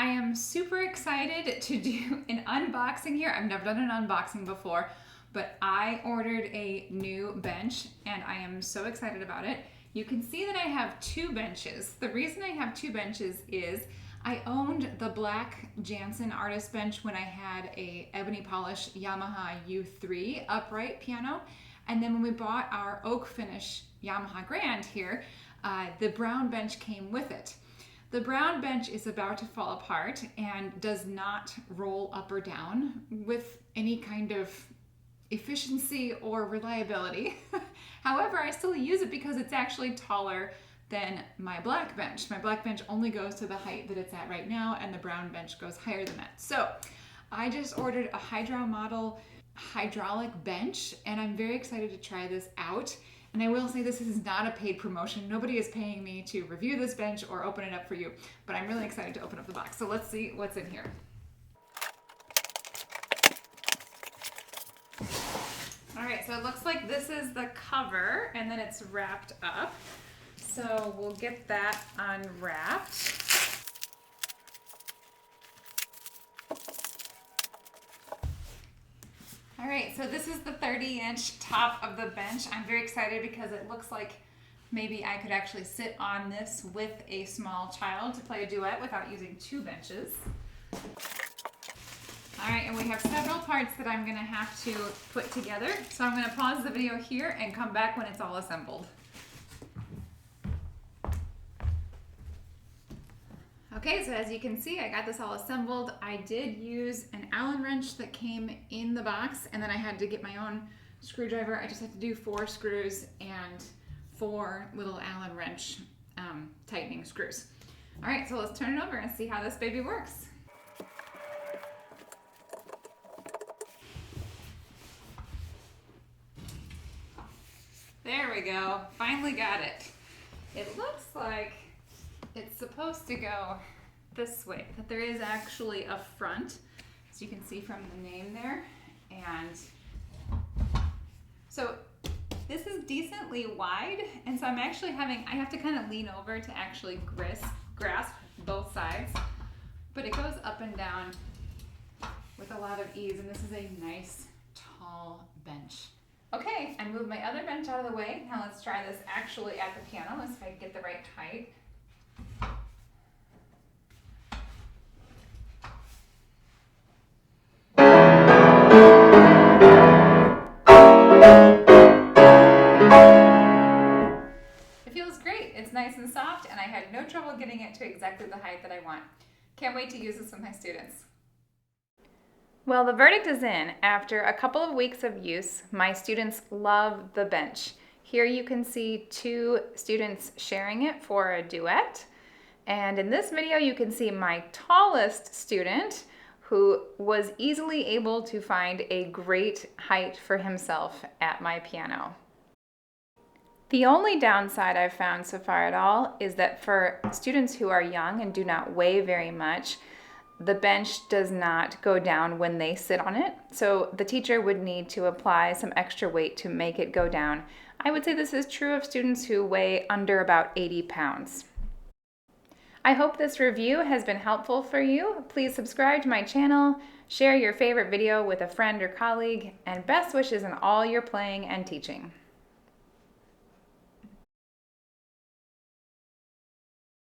I am super excited to do an unboxing here. I've never done an unboxing before, but I ordered a new bench and I am so excited about it. You can see that I have two benches. The reason I have two benches is I owned the black Jansen artist bench when I had a ebony polish Yamaha U3 upright piano. And then when we bought our oak finish Yamaha Grand here, the brown bench came with it. The brown bench is about to fall apart and does not roll up or down with any kind of efficiency or reliability. However, I still use it because it's actually taller than my black bench. My black bench only goes to the height that it's at right now, and the brown bench goes higher than that. So I just ordered a Hidrau model hydraulic bench, and I'm very excited to try this out. And I will say this is not a paid promotion. Nobody is paying me to review this bench or open it up for you, but I'm really excited to open up the box. So let's see what's in here. All right, so it looks like this is the cover and then it's wrapped up. So we'll get that unwrapped. All right, so this is the 30-inch top of the bench. I'm very excited because it looks like maybe I could actually sit on this with a small child to play a duet without using two benches. All right, and we have several parts that I'm gonna have to put together. So I'm gonna pause the video here and come back when it's all assembled. Okay, so as you can see, I got this all assembled. I did use an Allen wrench that came in the box, and then I had to get my own screwdriver. I just had to do 4 screws and 4 little Allen wrench tightening screws. All right, so let's turn it over and see how this baby works. There we go, finally got it. It looks like it's supposed to go this way, that there is actually a front, as you can see from the name there. And so this is decently wide, and so I'm actually I have to kind of lean over to actually grasp both sides, but it goes up and down with a lot of ease, and this is a nice tall bench. Okay, I moved my other bench out of the way. Now let's try this actually at the piano. Let's see if I can get the right height. It feels great. It's nice and soft, and I had no trouble getting it to exactly the height that I want. Can't wait to use this with my students. Well, the verdict is in. After a couple of weeks of use, my students love the bench. Here you can see 2 students sharing it for a duet. And in this video, you can see my tallest student who was easily able to find a great height for himself at my piano. The only downside I've found so far at all is that for students who are young and do not weigh very much, the bench does not go down when they sit on it, so the teacher would need to apply some extra weight to make it go down. I would say this is true of students who weigh under about 80 pounds. I hope this review has been helpful for you. Please subscribe to my channel, share your favorite video with a friend or colleague, and best wishes in all your playing and teaching.